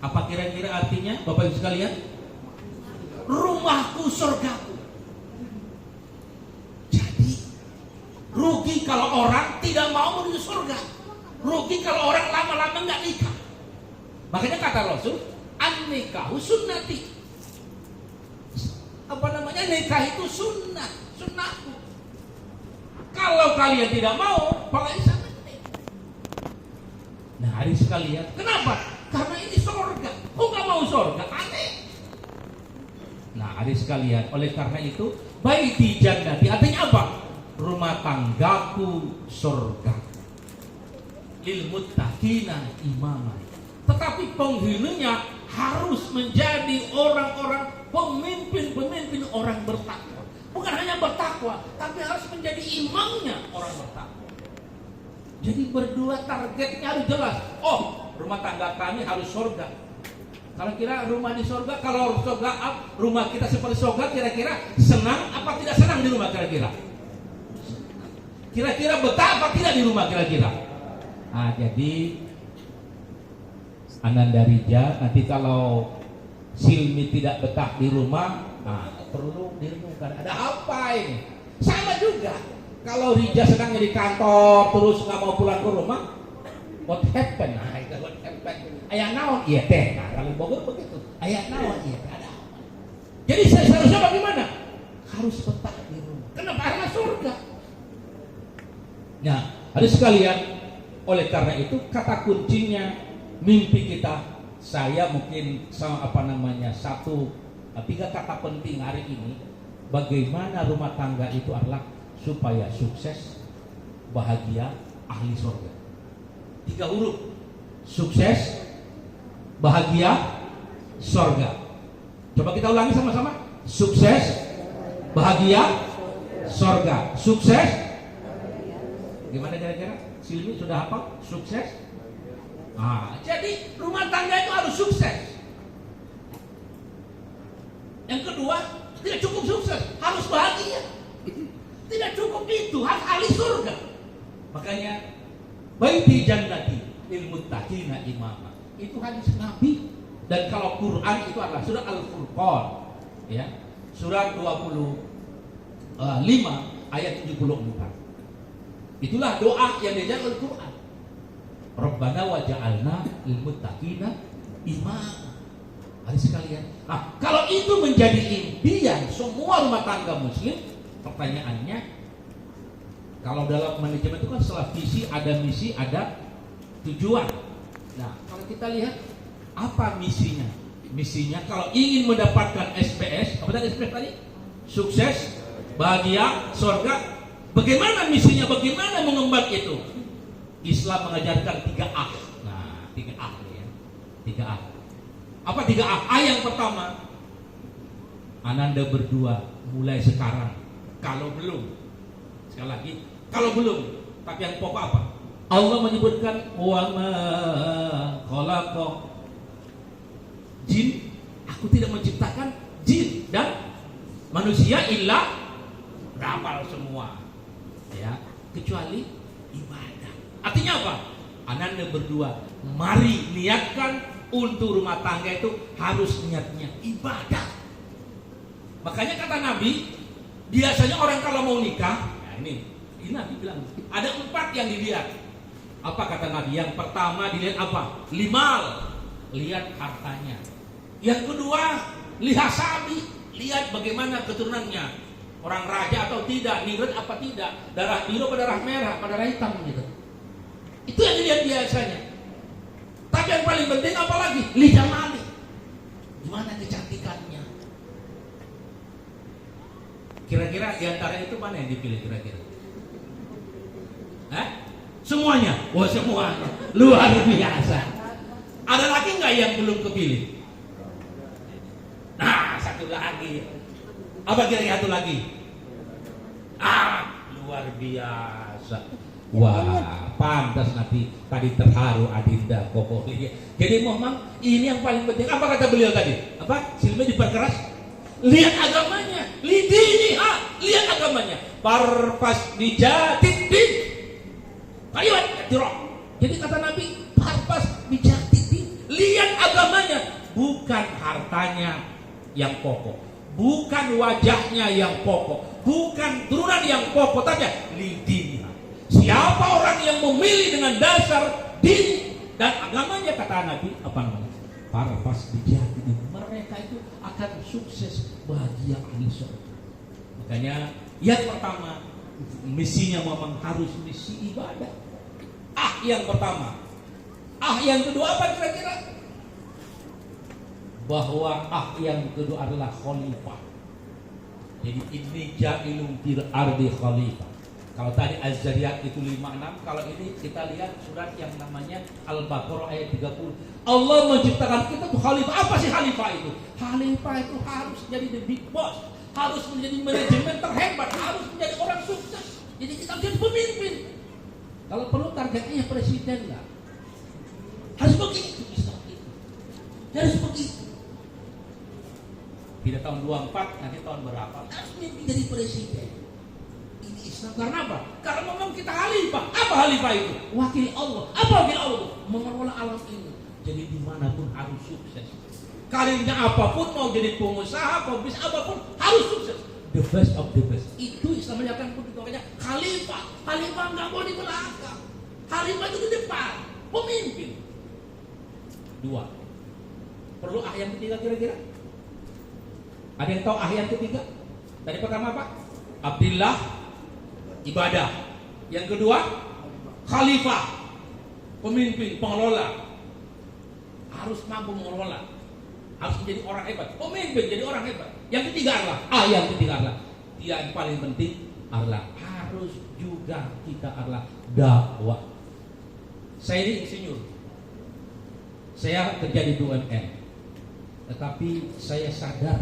Apa kira-kira artinya Bapak Ibu sekalian? Rumahku surgaku. Jadi rugi kalau orang tidak mau menuju surga. Rugi kalau orang lama-lama nggak nikah. Makanya kata Rasul, an-nikahu sunnati. Nikah itu sunnahku. Kalau kalian tidak mau, pakai sama ini. Nah, hari sekalian, kenapa? Karena ini surga. Kok nggak mau surga? Aneh. Nah, hari sekalian, oleh karena itu, baiti jannati artinya apa? Rumah tanggaku surga. Lil muttaqina imama. Tetapi penghuninya harus menjadi orang-orang pemimpin orang bertakwa. Bukan hanya bertakwa, tapi harus menjadi imamnya orang bertakwa. Jadi berdua targetnya harus jelas. Oh, rumah tangga kami harus surga. Kalau kira rumah di surga, kalau surga, rumah kita seperti surga, kira-kira senang apa tidak senang di rumah kira-kira? Kira-kira betah apa tidak di rumah kira-kira? Nah, jadi Ananda Rija, nanti kalau Silmi tidak betah di rumah, nah perlu direnungkan. Ada apa ini? Sama juga. Kalau Rija sedang di kantor terus nggak mau pulang ke rumah, what happened? Nah, itu what happened. Ayah naon? Iya teh. Nah, kalau Bogor begitu. Ayah naon? Iya ada apa? Jadi saya seharusnya bagaimana? Harus betah di rumah. Kenapa? Karena surga. Nah, ada sekalian. Oleh karena itu kata kuncinya mimpi kita, saya mungkin tiga kata penting hari ini. Bagaimana rumah tangga itu adalah supaya sukses, bahagia, ahli surga. 3 huruf. Sukses, bahagia, surga. Coba kita ulangi sama-sama. Sukses, bahagia, surga. Sukses. Gimana kira-kira? Silmi sudah hafal? Sukses. Jadi rumah tangga itu harus sukses. Yang kedua, tidak cukup sukses, harus bahagia. Tidak cukup itu, harus ahli surga. Makanya baiti jannati lil muttaqina imama. Itu hadis Nabi. Dan kalau Quran itu adalah surah Al-Furqan, ya. Surah 25 ayat 74. Itulah doa yang diajarkan oleh Quran. Rabbana waja'alna lil muttaqina imama. Hari sekalian. Nah, kalau itu menjadi impian semua rumah tangga muslim, pertanyaannya, kalau dalam manajemen itu kan setelah visi ada misi, ada tujuan. Nah, kalau kita lihat apa misinya? Misinya kalau ingin mendapatkan SPS, apa tadi SPS tadi? Sukses, bahagia, surga. Bagaimana misinya? Bagaimana mengemban itu? Islam mengajarkan 3A. Nah, 3A ya. 3A. Apa 3A? A yang pertama, Ananda berdua mulai sekarang. Kalau belum, sekali lagi, kalau belum, tapi yang pokok apa? Allah menyebutkan wa ma khalaqa jin, aku tidak menciptakan jin dan manusia illa berapal semua. Ya, kecuali ibadah. Artinya apa? Ananda berdua mari niatkan untuk rumah tangga itu harus niatnya ibadah. Makanya kata Nabi, biasanya orang kalau mau nikah, nah ini Nabi bilang ada 4 yang dilihat. Apa kata Nabi? Yang pertama dilihat apa? Limal, lihat hartanya. Yang kedua lihat sabi, lihat bagaimana keturunannya. Orang raja atau tidak, ningrat apa tidak, darah biru apa darah merah apa darah hitam gitu. Itu yang dilihat biasanya. Tapi yang paling penting apa lagi? Lijamali. Gimana kecantikannya? Kira-kira di antara itu mana yang dipilih kira-kira? Semuanya? Oh semuanya. Luar biasa. Ada lagi nggak yang belum kepilih? Nah, satu lagi. Apa kira-kira satu lagi? Luar biasa. Wah, pantas nanti tadi terharu Adinda Koko. Jadi memang ini yang paling penting. Apa kata beliau tadi? Apa? Silmi diperkeras. Lihat agamanya. Lihat agamanya. Parpas dijatidin. Jadi kata Nabi, parpas dijatidin. Lihat agamanya. bukan hartanya yang pokok, bukan wajahnya yang pokok, bukan turunan yang pokok, tapi lidiniha. Siapa orang yang memilih dengan dasar dini dan agamanya, kata Nabi, apa namanya? Para fasbijahidin, mereka itu akan sukses bahagia di surga. Makanya yang pertama, misinya memang harus misi ibadah. Yang pertama. Yang kedua apa kira-kira? Bahwa yang kedua adalah khalifah. Jadi ini ja'ilun fil ardi khalifah. Kalau tadi Az-Zariyat itu 56, kalau ini kita lihat surat yang namanya Al-Baqarah ayat 30. Allah menciptakan kita tuh khalifah. Apa sih khalifah itu? Khalifah itu harus jadi the big boss, harus menjadi manajemen terhebat, harus menjadi orang sukses. Jadi kita jadi pemimpin. Kalau perlu targetnya presiden lah. Harus begitu Islam itu. Harus begitu. Tidak tahun 24, nanti tahun berapa? Harus mimpi jadi presiden. Ini Islam karena apa? Karena memang kita khalifah. Apa khalifah itu? Wakil Allah. Apa wakil Allah? Mengelola alam ini. Jadi dimanapun harus sukses. Karirnya apapun, mau jadi pengusaha, pebisnis apapun, harus sukses. The best of the best. Itu Islam menyampaikan begitu, makanya khalifah. Khalifah nggak boleh di belakang. Khalifah itu di depan. Pemimpin. 2. Perlu yang ketiga kira-kira? Ada yang tahu yang ketiga? Tadi pertama apa? Abdillah, ibadah. Yang kedua, khalifah, pemimpin, pengelola. Harus mampu mengelola. Harus menjadi orang hebat. Pemimpin jadi orang hebat. Yang ketiga adalah yang paling penting adalah harus juga kita adalah dakwah. Saya ini insinyur. Saya kerja di BUMN. Tetapi saya sadar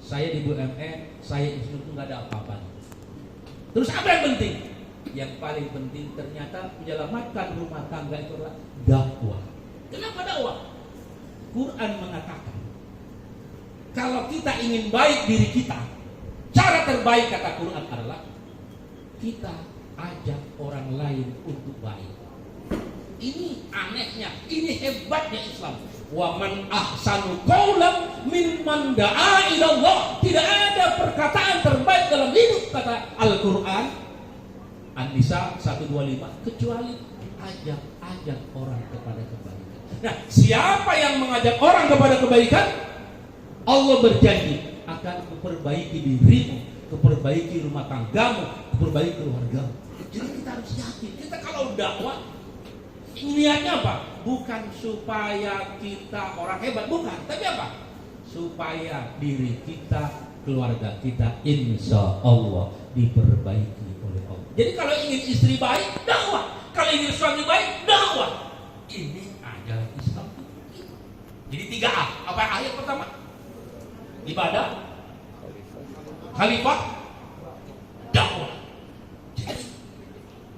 saya di BUMN, saya insinyur itu nggak ada apa-apanya. Terus apa yang penting? Yang paling penting ternyata menyelamatkan rumah tangga itu adalah dakwah. Kenapa dakwah? Quran mengatakan kalau kita ingin baik diri kita, cara terbaik kata Quran adalah kita ajak orang lain untuk baik. Ini anehnya, ini hebatnya Islam. Wa man ahsanu qawlan mimman da'a ila Allah. Tidak ada perkataan terbaik dalam hidup kata Al-Quran An-Nisa 125 kecuali ajak orang kepada kebaikan. Nah, siapa yang mengajak orang kepada kebaikan? Allah berjanji akan memperbaiki dirimu, memperbaiki rumah tanggamu, memperbaiki keluargamu. Jadi kita harus yakin. Kita kalau dakwah niatnya apa? Bukan supaya kita orang hebat, bukan. Tapi apa? Supaya diri kita, keluarga kita insya Allah diperbaiki oleh Allah. Jadi kalau ingin istri baik, dakwah. Kalau ingin suami baik, dakwah. Ini adalah Islam. Jadi 3A. Apa ayat pertama? Ibadah, khalifah, dakwah. Jadi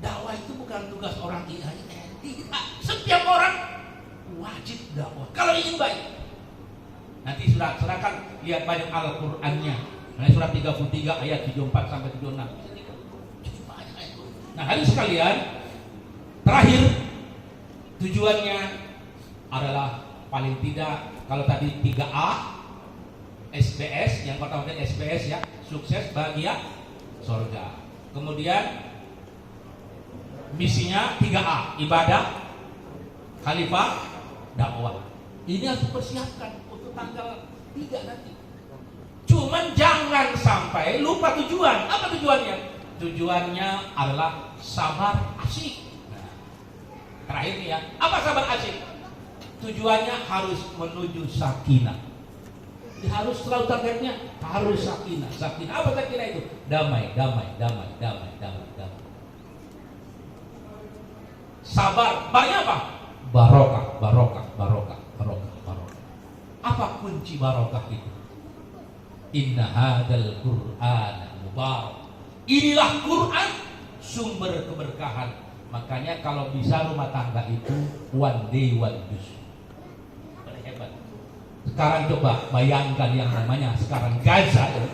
dakwah itu bukan tugas orang IAIN. Tidak. Setiap orang wajib dakwah. Kalau ingin baik. Nanti silakan lihat banyak Al-Qur'annya. Surat 33 ayat 74 sampai 76. Jadi banyak ayat. Nah, hadirin sekalian, terakhir tujuannya adalah paling tidak kalau tadi 3A SBS, yang pertama tadi SBS ya, sukses, bahagia, surga. Kemudian misinya 3A, ibadah, khalifah, dakwah. Ini harus dipersiapkan untuk tanggal 3 nanti. Cuman jangan sampai lupa tujuan. Apa tujuannya? Tujuannya adalah sabar asyik. Nah, terakhir nih ya, apa sabar asyik? Tujuannya harus menuju sakinah. Harus selalu targetnya harus sakinah. Sakinah apa sakinah itu? Damai. Sabar, barnya apa? Barokah. Apa kunci barokah itu? Inna hadzal Qur'ana mubarak. Inilah Quran sumber keberkahan. Makanya kalau bisa rumah tangga itu one day one juice. Hebat. Sekarang coba bayangkan yang namanya sekarang Gaza ya.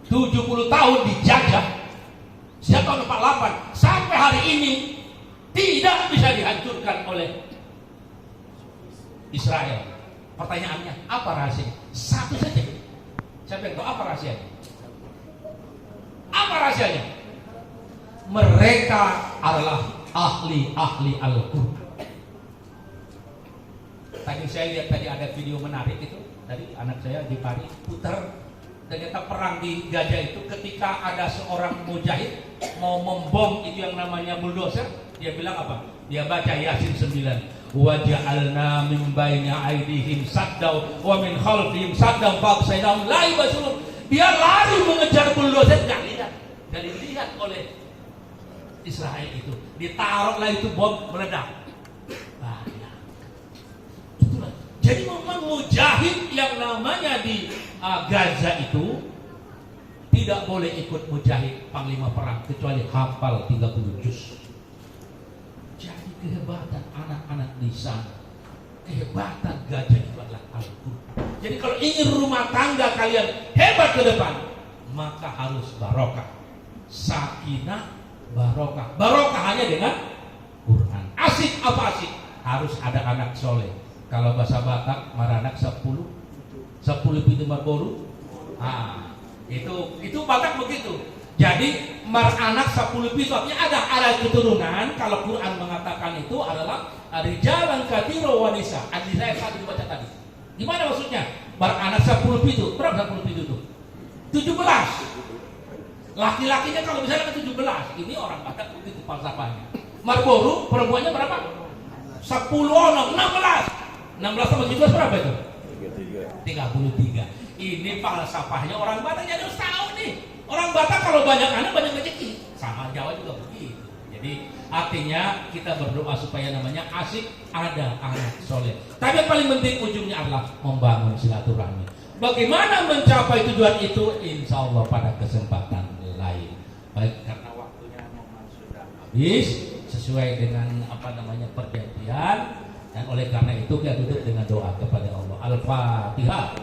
70 tahun dijajah. Sejak tahun 48 sampai hari ini tidak bisa dihancurkan oleh Israel. Pertanyaannya, apa rahasianya? Satu saja. Siapa yang tahu apa rahasianya? Apa rahasianya? Mereka adalah ahli-ahli Al-Quran. Tadi saya lihat tadi ada video menarik itu. Tadi anak saya di Paris putar. Ternyata perang di Gaza itu ketika ada seorang mujahid mau membom itu yang namanya bulldozer, dia bilang apa? Dia baca Yasin 9. Wa ja'alna min baini aydihim saddaw wa min khalfihim saddaw fa'absaynahum la yubsirun. Dia lari mengejar bulldozer, enggak dilihat oleh Israel itu. Ditaruhlah itu bom meledak. Nah, ya. Itulah. Jadi memang mujahid yang namanya di Gaza itu tidak boleh ikut mujahid panglima perang kecuali hafal 30 juz. Jadi kehebatan anak-anak di sana, kehebatan Gaza itu adalah Al-Quran. Jadi kalau ingin rumah tangga kalian hebat ke depan, maka harus barokah, sakinah, barokah. Barokah hanya dengan Quran. Asik apa asik? Harus ada anak soleh. Kalau bahasa Batak, maranak 10 pintu marboru. Itu Batak begitu. Jadi anak 10 pintu artinya ada keturunan. Kalau Quran mengatakan itu adalah rijalan katsiro wa nisa. Hadis saya tadi dibaca tadi. Gimana maksudnya? Anak 10 pintu. Berapa 10 pintu itu? 17. Laki-lakinya kalau misalnya ke 17. Ini orang Batak begitu falsafahnya. Marboru perempuannya berapa? 10 orang, 16. 16 sama 17 berapa itu? 33. Ini falsafahnya orang Batak. Jadi harus tahu nih. Orang Batak kalau banyak anak banyak rezeki. Sama Jawa juga begitu. Jadi artinya kita berdoa supaya namanya asik ada anak soleh. Tapi yang paling penting ujungnya adalah membangun silaturahmi. Bagaimana mencapai tujuan itu? Insya Allah pada kesempatan lain. Baik, karena waktunya memang sudah habis sesuai dengan perjanjian. Dan oleh karena itu kita tutup dengan doa kepada Allah. Al-Fatihah.